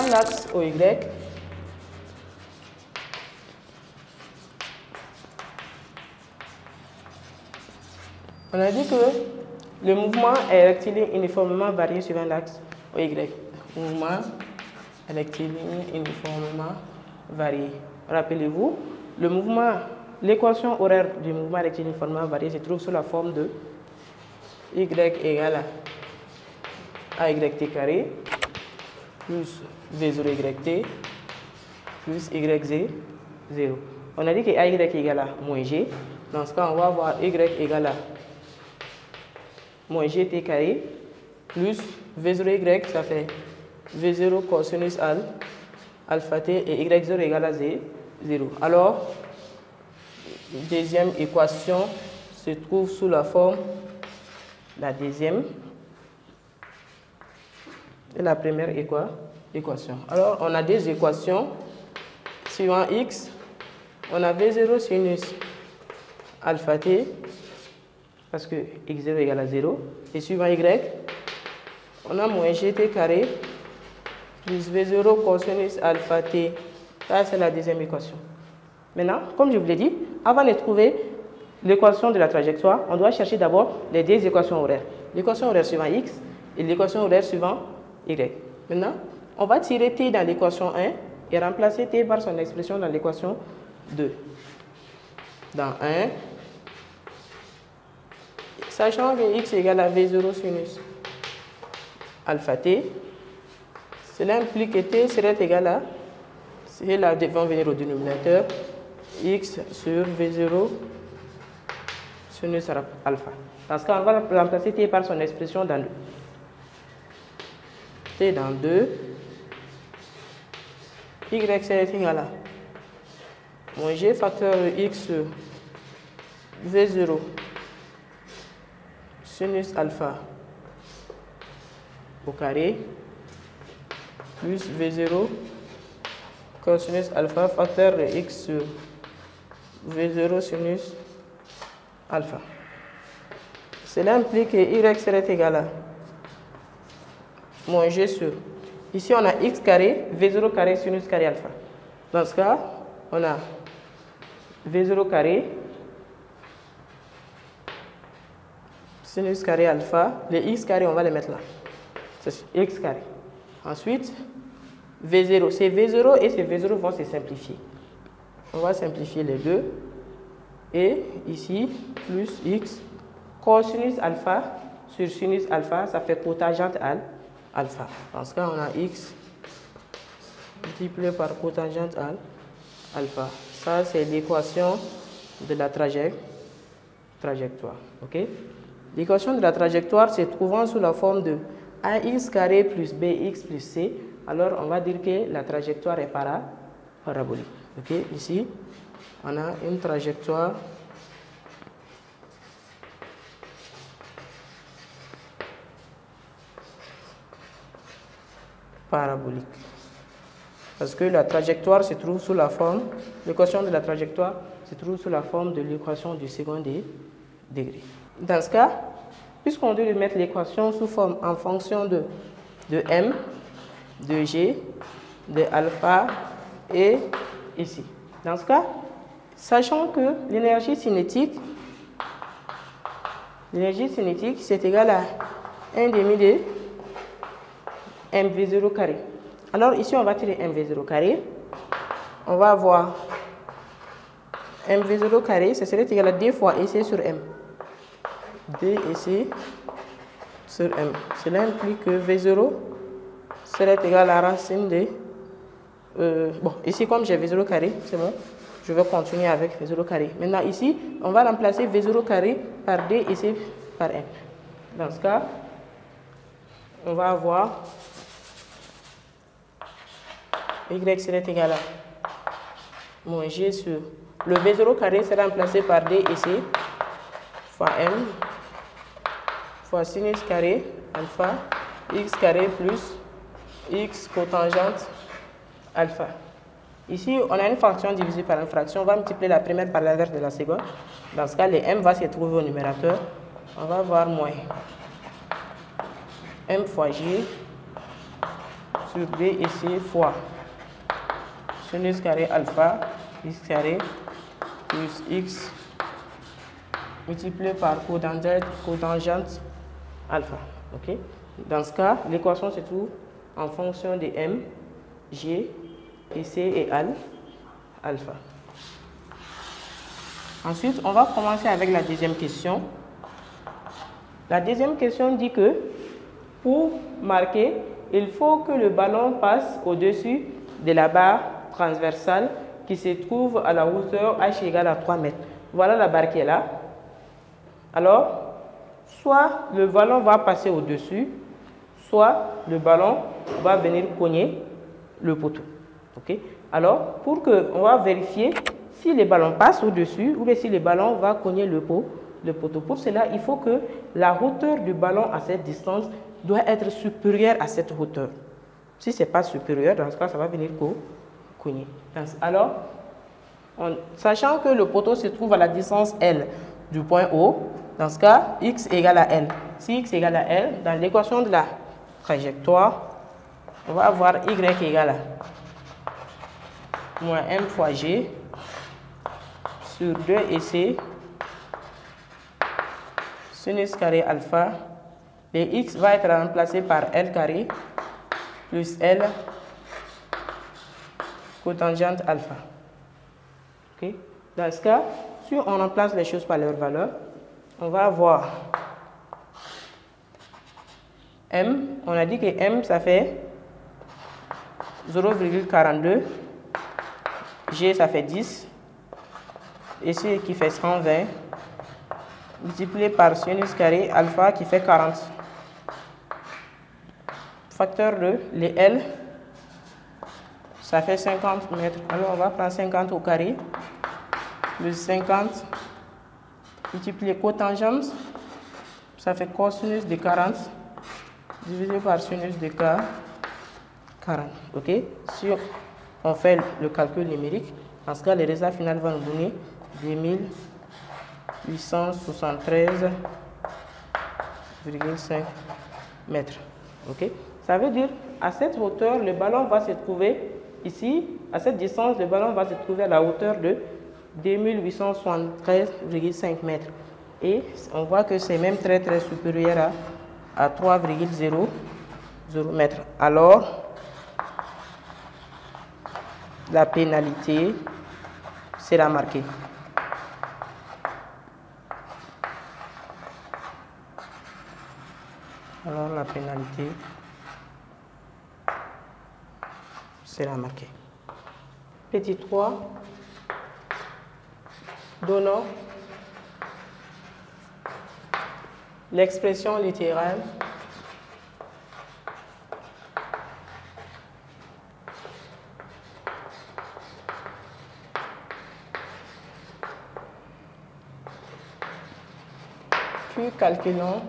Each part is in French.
prendre l'axe OY. On a dit que le mouvement est rectiligne uniformément varié suivant l'axe OY. Mouvement rectiligne uniformément varié. Rappelez-vous, le mouvement, l'équation horaire du mouvement rectiligne uniformément varié se trouve sous la forme de y égale à AYT carré plus V0YT plus YZ0. On a dit que AY égale à moins G. Dans ce cas, on va avoir Y égale à moins GT carré plus V0Y, ça fait V0 cosinus alpha T et Y0 égale à 0. Alors, deuxième équation se trouve sous la forme, la deuxième et la première équation. Alors, on a deux équations. Suivant X, on a V0 sinus alpha T, parce que X0 égale à 0. Et suivant Y, on a moins GT carré plus V0 cosinus alpha T. Ça, c'est la deuxième équation. Maintenant, comme je vous l'ai dit, avant de trouver l'équation de la trajectoire, on doit chercher d'abord les deux équations horaires. L'équation horaire suivant X et l'équation horaire suivant Y. Maintenant, on va tirer T dans l'équation 1 et remplacer T par son expression dans l'équation 2. Dans 1, sachant que X égale à V0 sinus alpha T, cela implique que T serait égal à, c'est là devant venir au dénominateur, X sur V0 sinus alpha. Dans ce cas, on va remplacer T par son expression dans 2. T dans 2, Y serait égal à moins G facteur X sur V0 sinus alpha au carré plus V0 cosinus alpha facteur de X sur V0 sinus alpha. Cela implique que Y serait égal à moins G sur, ici on a X carré, V0 carré sinus carré alpha. Dans ce cas, on a V0 carré sinus carré alpha, les X carré on va les mettre là, c'est X carré. Ensuite, V0, c'est V0 et ces V0 vont se simplifier. On va simplifier les deux. Et ici, plus X, cosinus alpha sur sinus alpha, ça fait cotangente alpha. Dans ce cas, on a X multiplié par cotangente alpha. Ça, c'est l'équation de la trajectoire. Okay? L'équation de la trajectoire se trouvant sous la forme de AX carré plus BX plus C, alors on va dire que la trajectoire est parabolique. Okay? Ici, on a une trajectoire parabolique. Parce que la trajectoire se trouve sous la forme, l'équation de la trajectoire se trouve sous la forme de l'équation du second degré. Dans ce cas, puisqu'on doit mettre l'équation sous forme en fonction de M, de G, de alpha et ici. Dans ce cas, sachant que l'énergie cinétique c'est égal à 1 demi de mv0 carré. Alors ici on va tirer mv0 carré. On va avoir mv0 carré, ce serait égal à 2 fois EC sur M. 2 EC sur M. Cela implique que V0 serait égal à la racine de... bon, ici comme j'ai V0 carré, c'est bon. Je vais continuer avec V0 carré. Maintenant ici, on va remplacer V0 carré par D ici par M. Dans ce cas, on va avoir Y serait égal à moins G sur... Le V0 carré sera remplacé par D ici fois M fois sinus carré alpha X carré plus X cotangente alpha. Ici, on a une fraction divisée par une fraction. On va multiplier la première par l'inverse de la seconde. Dans ce cas, le M va se trouver au numérateur. On va avoir moins M fois G sur 2 ici fois sinus carré alpha x carré plus x multiplié par cotangente alpha. Okay? Dans ce cas, l'équation se trouve en fonction de m, g et c égale alpha. Ensuite, on va commencer avec la deuxième question. La deuxième question dit que pour marquer, il faut que le ballon passe au-dessus de la barre transversale qui se trouve à la hauteur h égale à 3 mètres. Voilà la barre qui est là. Alors, soit le ballon va passer au-dessus, soit le ballon va venir cogner le poteau. Okay? Alors, on va vérifier si le ballon passe au-dessus ou bien si le ballon va cogner le poteau. Pour cela, il faut que la hauteur du ballon à cette distance doit être supérieure à cette hauteur. Si ce n'est pas supérieur, dans ce cas, ça va venir cogner. Alors, sachant que le poteau se trouve à la distance L du point O, dans ce cas, x égale à L. Si x égale à L, dans l'équation de la trajectoire, on va avoir y égale à moins m fois g sur 2 et c sinus carré alpha, et x va être remplacé par L carré plus L cotangente alpha. Okay? Dans ce cas, si on remplace les choses par leur valeur, on va avoir m, on a dit que m ça fait 0,42, g ça fait 10, et c qui fait 120, multiplié par sinus carré alpha qui fait 40. Facteur de les L, ça fait 50 mètres. Alors on va prendre 50 au carré, plus 50, multiplié cotangente, ça fait cosinus de 40, divisé par sinus de 40. Ok? Si on fait le calcul numérique, en ce cas, le résultat final va nous donner 2873,5 mètres. Ok? Ça veut dire, à cette hauteur, le ballon va se trouver ici, à cette distance, le ballon va se trouver à la hauteur de 2873,5 mètres. Et on voit que c'est même très supérieur à 3,00 mètres. Alors, la pénalité sera marquée. Alors, la pénalité sera marquée. Petit 3, donnant l'expression littérale puis calculons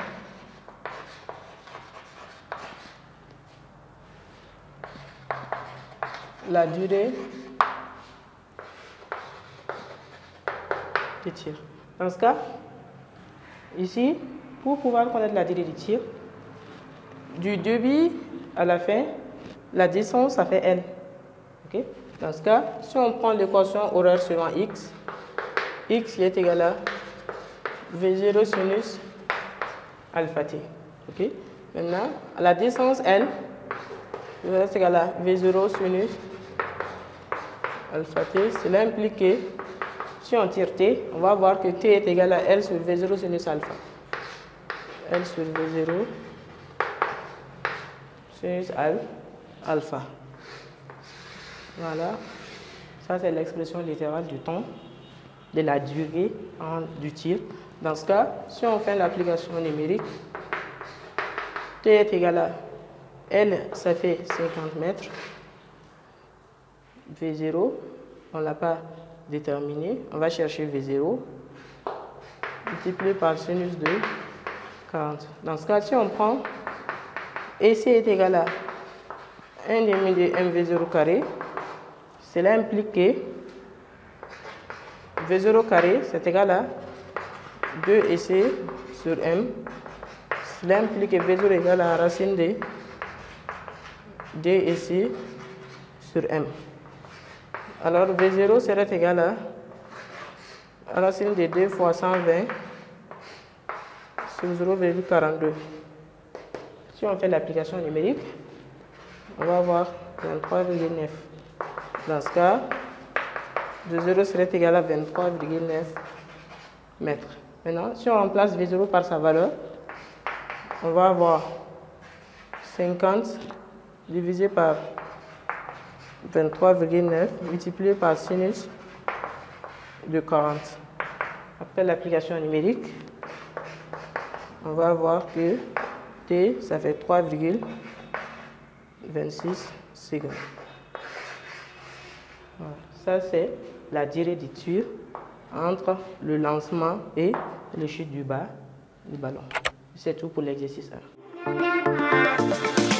la durée de tir. Dans ce cas, ici, pour pouvoir connaître la durée du tir, du début à la fin, la distance, ça fait L. Okay? Dans ce cas, si on prend l'équation horaire suivant x, x est égal à V0 sinus alpha t. Okay? Maintenant, à la distance L, est égal à V0 sinus alpha t. Cela implique que si on tire t, on va voir que t est égal à L sur V0 sinus alpha. L sur V0 sinus alpha. Voilà. Ça, c'est l'expression littérale du temps, de la durée du tir. Dans ce cas, si on fait l'application numérique, t est égal à L, ça fait 50 mètres. V0, on ne l'a pas déterminé. On va chercher V0, multiplié par sinus de 40. Dans ce cas, si on prend EC est égal à 1 demi de mV0 carré, cela implique que V0 carré, c'est égal à 2 EC sur M. Cela implique que V0 est égal à la racine de D ici sur M. Alors V0 serait égal à racine de 2 fois 120 sur 0,42. Si on fait l'application numérique, on va avoir 23,9. Dans ce cas, V0 serait égal à 23,9 mètres. Maintenant, si on remplace V0 par sa valeur, on va avoir 50 divisé par 23,9 multiplié par sinus de 40. Après l'application numérique, on va voir que T, ça fait 3,26 secondes. Voilà. Ça, c'est la durée d'étude entre le lancement et le chute du ballon. C'est tout pour l'exercice 1.